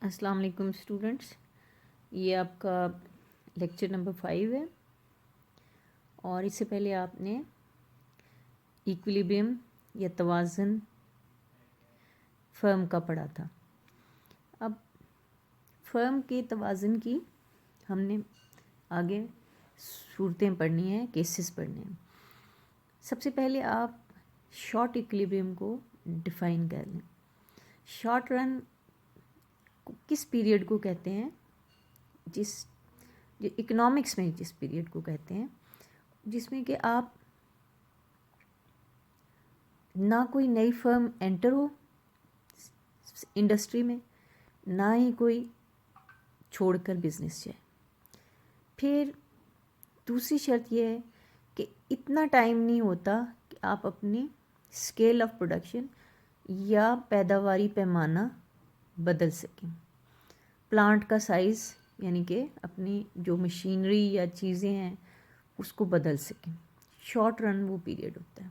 अस्सलाम वालेकुम स्टूडेंट्स, ये आपका लेक्चर नंबर 5 है। और इससे पहले आपने इक्विलिब्रियम या तवाज़ुन फर्म का पढ़ा था। अब फर्म के तवाज़ुन की हमने आगे सूरतें पढ़नी है, केसेस पढ़ने हैं। सबसे पहले आप शॉर्ट इक्विलिब्रियम को डिफ़ाइन कर लें। शॉर्ट रन किस पीरियड को कहते हैं, जो इकोनॉमिक्स में जिस पीरियड को कहते हैं, जिसमें कि आप ना कोई नई फर्म एंटर हो इंडस्ट्री में, ना ही कोई छोड़कर बिजनेस जाए। फिर दूसरी शर्त यह है कि इतना टाइम नहीं होता कि आप अपनी स्केल ऑफ प्रोडक्शन या पैदावारी पैमाना बदल सकें, प्लांट का साइज़ यानी कि अपनी जो मशीनरी या चीज़ें हैं उसको बदल सकें। शॉर्ट रन वो पीरियड होता है।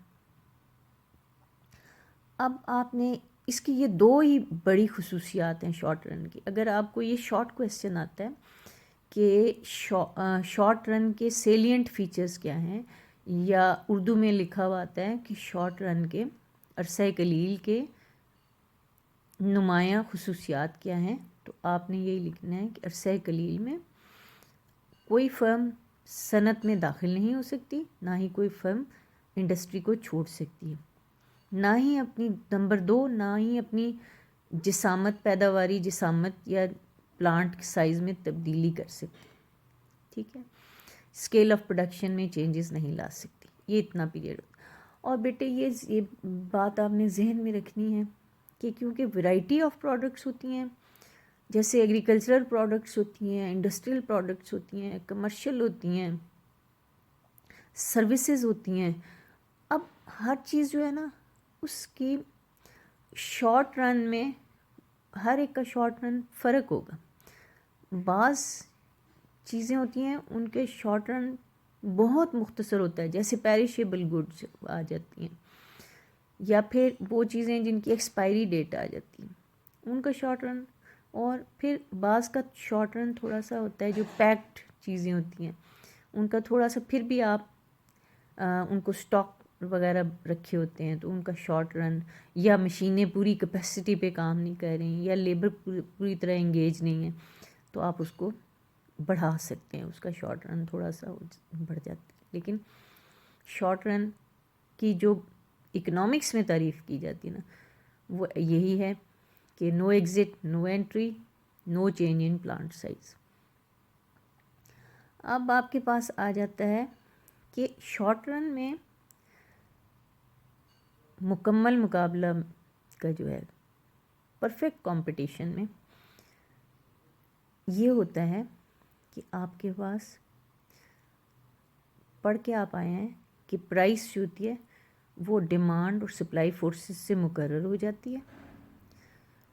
अब आपने इसकी ये दो ही बड़ी खुसूसियात हैं शॉर्ट रन की। अगर आपको ये शॉर्ट क्वेश्चन आता है कि शॉर्ट रन के सेलिएंट फीचर्स क्या हैं, या उर्दू में लिखा हुआ आता है कि शॉर्ट रन के अरसा कलील के नुमायाँ खुसूसियात क्या हैं, तो आपने यही लिखना है कि अरसा कलील में कोई फर्म सनत में दाखिल नहीं हो सकती, ना ही कोई फर्म इंडस्ट्री को छोड़ सकती है, ना ही अपनी नंबर 2 ना ही अपनी जिसामत पैदावारी जिसामत या प्लांट साइज़ में तब्दीली कर सकती। ठीक है, स्केल ऑफ प्रोडक्शन में चेंजेस नहीं ला सकती। ये इतना पीरियड। और बेटे ये बात आपने जहन में रखनी है कि क्योंकि वैरायटी ऑफ प्रोडक्ट्स होती हैं, जैसे एग्रीकल्चरल प्रोडक्ट्स होती हैं, इंडस्ट्रियल प्रोडक्ट्स होती हैं, कमर्शियल होती हैं, सर्विसेज होती हैं। अब हर चीज़ जो है ना उसकी शॉर्ट रन में हर एक का शॉर्ट रन फ़र्क होगा। बाज़ चीज़ें होती हैं उनके शॉर्ट रन बहुत मुख्तसर होता है, जैसे पेरिशेबल गुड्स आ जाती हैं, या फिर वो चीज़ें जिनकी एक्सपायरी डेट आ जाती है उनका शॉर्ट रन। और फिर बाज़ का शॉर्ट रन थोड़ा सा होता है, जो पैक्ड चीज़ें होती हैं उनका थोड़ा सा फिर भी आप उनको स्टॉक वगैरह रखे होते हैं तो उनका शॉर्ट रन, या मशीनें पूरी कैपेसिटी पे काम नहीं कर रही या लेबर पूरी तरह इंगेज नहीं है, तो आप उसको बढ़ा सकते हैं, उसका शॉर्ट रन थोड़ा सा बढ़ जाता है। लेकिन शॉर्ट रन की जो इकोनॉमिक्स में तारीफ़ की जाती है ना, वो यही है कि no exit, no entry, no change in plant size. अब आपके पास आ जाता है कि शॉर्ट रन में मुकम्मल मुकाबला का जो है परफेक्ट कंपटीशन में ये होता है कि आपके पास पढ़ के आप आए हैं कि प्राइस जो होती है वो डिमांड और सप्लाई फोर्सेस से मुकर्रर हो जाती है।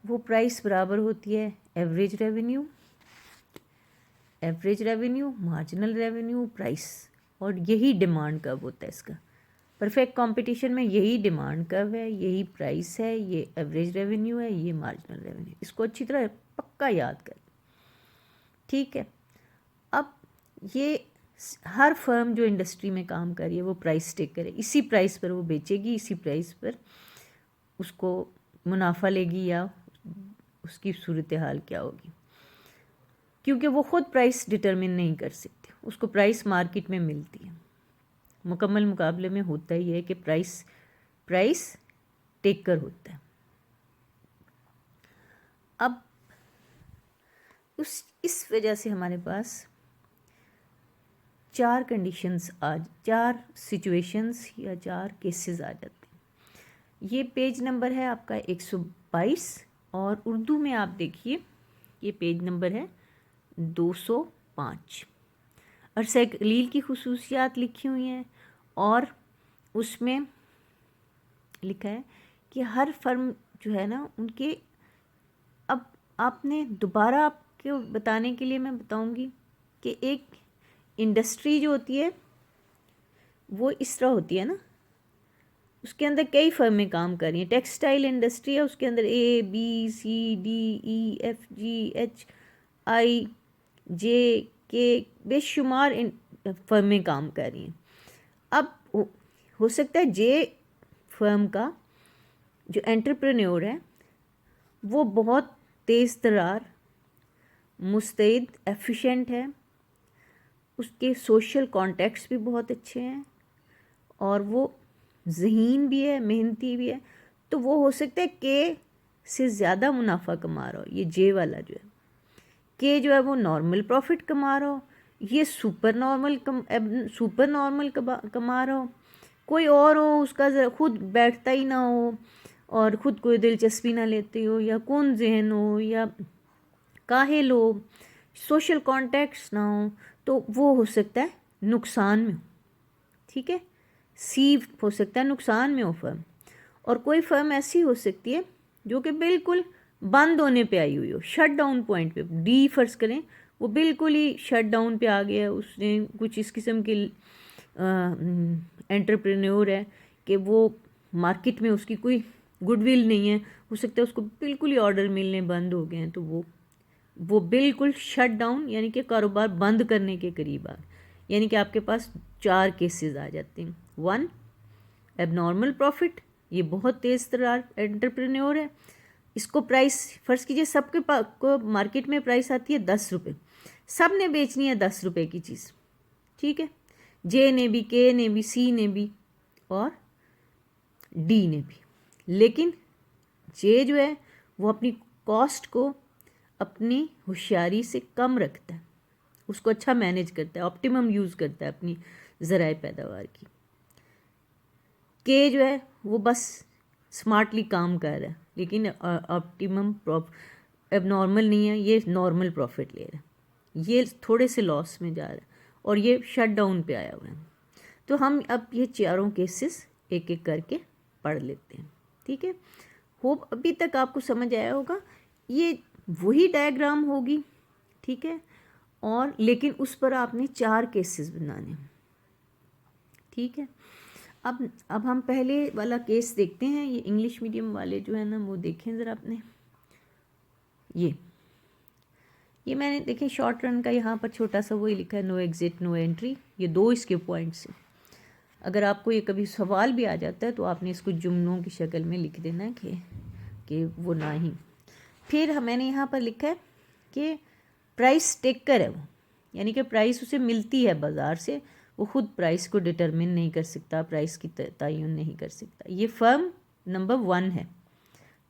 वो प्राइस बराबर होती है average revenue, marginal revenue, price. और यही डिमांड कर्व होता है इसका। परफेक्ट कंपटीशन में यही डिमांड कर्व है, यही प्राइस है, ये एवरेज रेवेन्यू है, ये मार्जिनल रेवेन्यू। इसको अच्छी तरह पक्का याद कर। ठीक है, अब ये हर फर्म जो इंडस्ट्री में काम कर रही है वो प्राइस टेक करे, इसी प्राइस पर वो बेचेगी, इसी प्राइस पर उसको मुनाफा लेगी, या उसकी सूरत हाल क्या होगी, क्योंकि वो ख़ुद प्राइस डिटरमिन नहीं कर सकती, उसको प्राइस मार्केट में मिलती है। मुकम्मल मुकाबले में होता ही है कि प्राइस टेकर होता है। अब इस वजह से हमारे पास चार सिचुएशंस या 4 केसेस आ जाते हैं। ये पेज नंबर है आपका 122, और उर्दू में आप देखिए ये पेज नंबर है 205। अरसा कलील की खुसूसियात लिखी हुई हैं, और उसमें लिखा है कि हर फर्म जो है ना उनके, अब आपने दोबारा आपको बताने के लिए मैं बताऊंगी कि एक इंडस्ट्री जो होती है वो इस तरह होती है ना उसके अंदर कई फर्में काम कर रही हैं। टेक्सटाइल इंडस्ट्री है, उसके अंदर ABCDEFGHIJ K बेशुमार फर्में काम कर रही हैं। अब हो सकता है जे फर्म का जो एंटरप्रेन्योर है वो बहुत तेज़ तर्रार, मुस्तैद, एफिशिएंट है, उसके सोशल कॉन्टेक्ट्स भी बहुत अच्छे हैं और वो ज़हीन भी है, मेहनती भी है, तो वो हो सकता है के से ज़्यादा मुनाफा कमा रहा हो। ये जे वाला जो है, के जो है वो नॉर्मल प्रॉफिट कमा रहा हो, ये सुपर नॉर्मल कमा रहा हो। कोई और हो, उसका खुद बैठता ही ना हो और ख़ुद कोई दिलचस्पी ना लेते हो, या कौन जहन हो, या काहिल हो, सोशल कॉन्टेक्ट्स ना हो, तो वो हो सकता है नुकसान में हो। ठीक है, सी हो सकता है नुकसान में हो फर्म। और कोई फर्म ऐसी हो सकती है जो कि बिल्कुल बंद होने पे आई हुई हो, शट डाउन पॉइंट पे। डी फर्ज करें, वो बिल्कुल ही शट डाउन पे आ गया, उसने कुछ इस किस्म की एंटरप्रेन्योर है कि वो मार्केट में उसकी कोई गुडविल नहीं है, हो सकता है उसको बिल्कुल ही ऑर्डर मिलने बंद हो गए हैं, तो वो बिल्कुल शट डाउन यानी कि कारोबार बंद करने के करीब आ, यानी कि आपके पास 4 केसेस आ जाते हैं। 1, एबनॉर्मल प्रॉफिट, ये बहुत तेज़ तर्रार एंटरप्रेन्योर है, इसको प्राइस फर्ज कीजिए सबके को मार्केट में प्राइस आती है 10 रुपये, सब ने बेचनी है 10 रुपये की चीज़। ठीक है, जे ने भी, के ने भी, सी ने भी और डी ने भी। लेकिन जे जो है वो अपनी कॉस्ट को अपनी होशियारी से कम रखता है, उसको अच्छा मैनेज करता है, ऑप्टिमम यूज़ करता है अपनी ज़राए पैदावार की। के जो है वो बस स्मार्टली काम कर रहा है, लेकिन ऑप्टिमम एबनॉर्मल नहीं है, ये नॉर्मल प्रॉफिट ले रहा है, ये थोड़े से लॉस में जा रहा है और ये शट डाउन पे आया हुआ है। तो हम अब ये चारों केसेस एक एक करके पढ़ लेते हैं। ठीक है, होप अभी तक आपको समझ आया होगा। ये वही डायग्राम होगी, ठीक है, और लेकिन उस पर आपने 4 केसेस बनाने। ठीक है, अब हम पहले वाला केस देखते हैं। ये इंग्लिश मीडियम वाले जो है ना वो देखें ज़रा अपने। ये मैंने देखें शॉर्ट रन का यहाँ पर छोटा सा वही लिखा है, नो एग्जिट नो एंट्री। ये 2 इसके पॉइंट्स हैं। अगर आपको ये कभी सवाल भी आ जाता है तो आपने इसको जुमलों की शक्ल में लिख देना है कि वो ना ही। फिर मैंने यहाँ पर लिखा है कि प्राइस टेकर है वो, यानी कि प्राइस उसे मिलती है बाज़ार से, वो ख़ुद प्राइस को डिटरमिन नहीं कर सकता, प्राइस की तयन नहीं कर सकता। ये फर्म नंबर 1 है,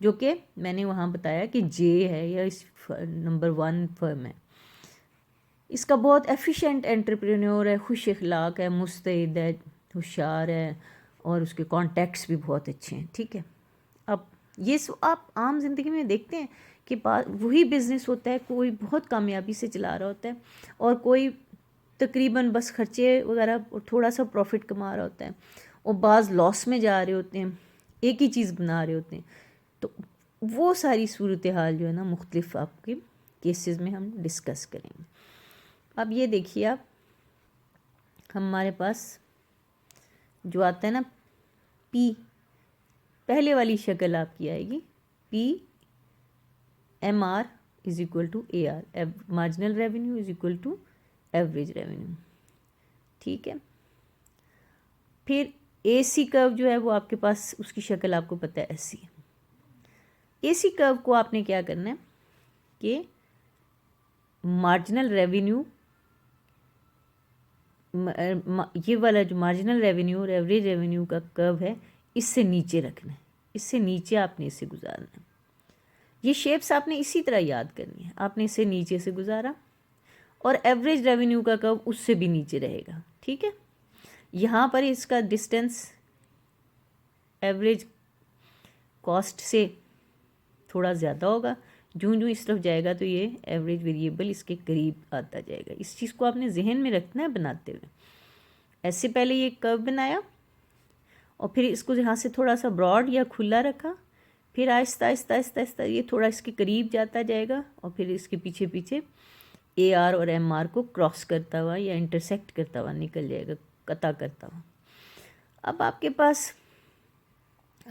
जो कि मैंने वहाँ बताया कि जे है या इस नंबर 1 फर्म है। इसका बहुत एफिशिएंट एंटरप्रेन्योर है, खुश अखलाक है, मुस्तैद है, होशियार है और उसके कॉन्टैक्ट्स भी बहुत अच्छे हैं। ठीक है, अब ये आप आम जिंदगी में देखते हैं कि वही बिज़नेस होता है, कोई बहुत कामयाबी से चला रहा होता है और कोई तकरीबन बस खर्चे वगैरह और थोड़ा सा प्रॉफिट कमा रहा होता है, और बाज़ लॉस में जा रहे होते हैं, एक ही चीज़ बना रहे होते हैं। तो वो सारी सूरत हाल जो है ना मुख्तलिफ आपके केसेस में हम डिस्कस करेंगे। अब ये देखिए, आप हमारे पास जो आता है ना पी, पहले वाली शक्ल आपकी आएगी PMR is equal to AR, marginal revenue is equal to average revenue. ठीक है, फिर AC कर्व जो है वो आपके पास उसकी शक्ल आपको पता है ऐसी है। AC कर्व को आपने क्या करना है कि मार्जिनल रेवेन्यू, ये वाला जो मार्जिनल रेवेन्यू और एवरेज रेवेन्यू का कर्व है इससे नीचे रखना है, इससे नीचे आपने इसे गुजारना है। ये शेप्स आपने इसी तरह याद करनी है। आपने इसे नीचे से गुजारा और एवरेज रेवेन्यू का कर्व उससे भी नीचे रहेगा। ठीक है, यहाँ पर इसका डिस्टेंस एवरेज कॉस्ट से थोड़ा ज़्यादा होगा, जूँ जूँ इस तरफ जाएगा तो ये एवरेज वेरिएबल इसके करीब आता जाएगा। इस चीज़ को आपने जहन में रखना है बनाते हुए। ऐसे पहले ये कर्व बनाया और फिर इसको यहाँ से थोड़ा सा ब्रॉड या खुला रखा, फिर आहिस्ता आहिस्ता आहिस्ता आहिस्ता ये थोड़ा इसके करीब जाता जाएगा और फिर इसके पीछे पीछे AR और MR को क्रॉस करता हुआ या इंटरसेक्ट करता हुआ निकल जाएगा, कता करता हुआ। अब आपके पास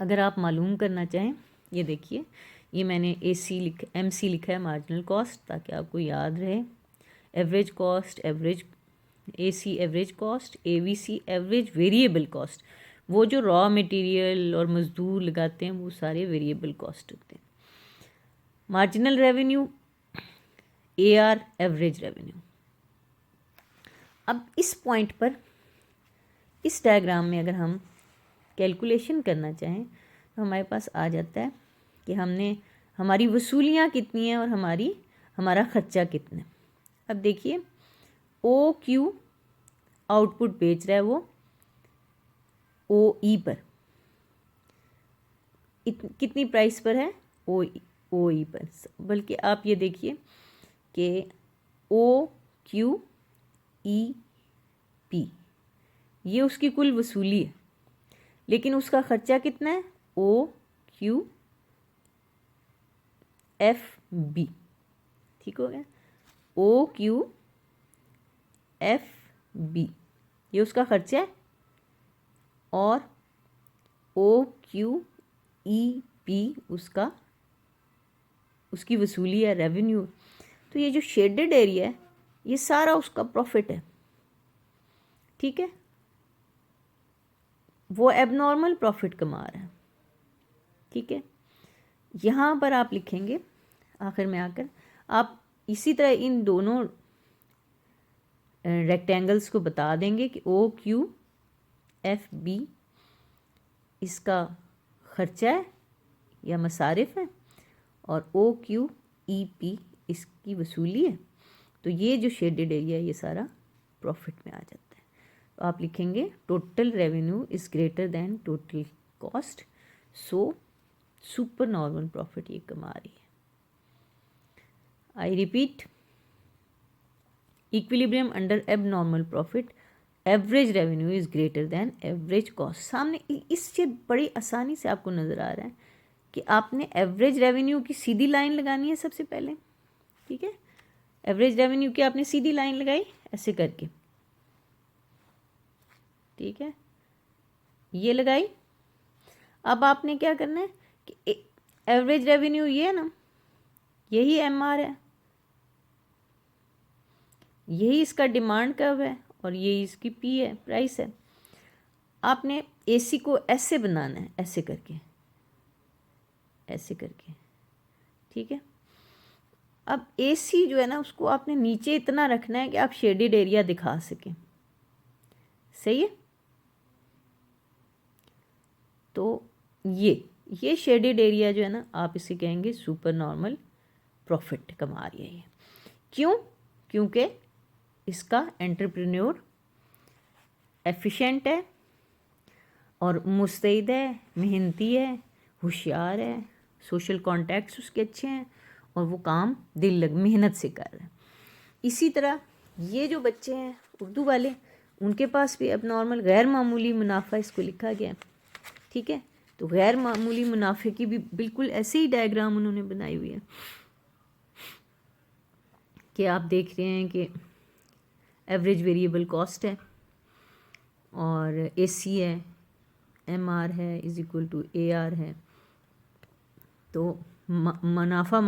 अगर आप मालूम करना चाहें, ये देखिए, ये मैंने MC लिखा है मार्जिनल कॉस्ट, ताकि आपको याद रहे। Average cost, average AC average cost, AVC average variable cost, वो जो रॉ मटेरियल और मज़दूर लगाते हैं वो सारे वेरिएबल कॉस्ट होते हैं। Marginal revenue, AR average revenue. अब इस पॉइंट पर इस डायग्राम में अगर हम कैलकुलेशन करना चाहें तो हमारे पास आ जाता है कि हमारी वसूलियाँ कितनी हैं और हमारा ख़र्चा कितना है। अब देखिए, OQ आउटपुट बेच रहा है वो OE पर, कितनी प्राइस पर है? OE पर। बल्कि आप ये देखिए कि OQEP ये उसकी कुल वसूली है, लेकिन उसका ख़र्चा कितना है? OQFB। ठीक हो गया, OQFB ये उसका ख़र्चा है, और OQEP उसकी वसूली है, रेवेन्यू। तो ये जो शेडेड एरिया है ये सारा उसका प्रॉफिट है। ठीक है, वो एबनॉर्मल प्रॉफिट कमा रहा है। ठीक है, यहाँ पर आप लिखेंगे आखिर में आकर, आप इसी तरह इन दोनों रेक्टेंगल्स को बता देंगे कि OQFB इसका ख़र्चा है या मसारिफ है, और OQEP इसकी वसूली है। तो ये जो शेडेड एरिया है ये सारा प्रॉफिट में आ जाता है। तो आप लिखेंगे total revenue is greater than total cost, so super normal profit ये कमा रही है। I repeat, equilibrium under abnormal profit, average revenue is greater than average cost. सामने इससे बड़ी आसानी से आपको नज़र आ रहा है कि आपने एवरेज रेवेन्यू की सीधी लाइन लगानी है सबसे पहले। ठीक है, एवरेज रेवेन्यू की आपने सीधी लाइन लगाई ऐसे करके, ठीक है, ये लगाई। अब आपने क्या करना है कि एवरेज रेवेन्यू ये है ना, यही MR है, यही इसका डिमांड कर्व है, और यही इसकी P है, प्राइस है। आपने AC को ऐसे बनाना है, ऐसे करके, ऐसे करके। ठीक है, अब AC जो है ना उसको आपने नीचे इतना रखना है कि आप शेडेड एरिया दिखा सकें। सही है, तो ये शेडेड एरिया जो है ना, आप इसे कहेंगे सुपर नॉर्मल प्रॉफिट कमा रही है ये। क्यों? क्योंकि इसका एंटरप्रेन्योर एफिशिएंट है और मुस्तैद है, मेहनती है, होशियार है, सोशल कॉन्टैक्ट्स उसके अच्छे हैं, और वो काम मेहनत से कर रहा है। इसी तरह ये जो बच्चे हैं उर्दू वाले, उनके पास भी अब नॉर्मल गैर मामूली मुनाफा इसको लिखा गया। ठीक है, तो गैर मामूली मुनाफे की भी बिल्कुल ऐसे ही डायग्राम उन्होंने बनाई हुई है कि आप देख रहे हैं कि एवरेज वेरिएबल कॉस्ट है, और AC है, MR है इज़ इक्वल टू AR है। तो मुनाफा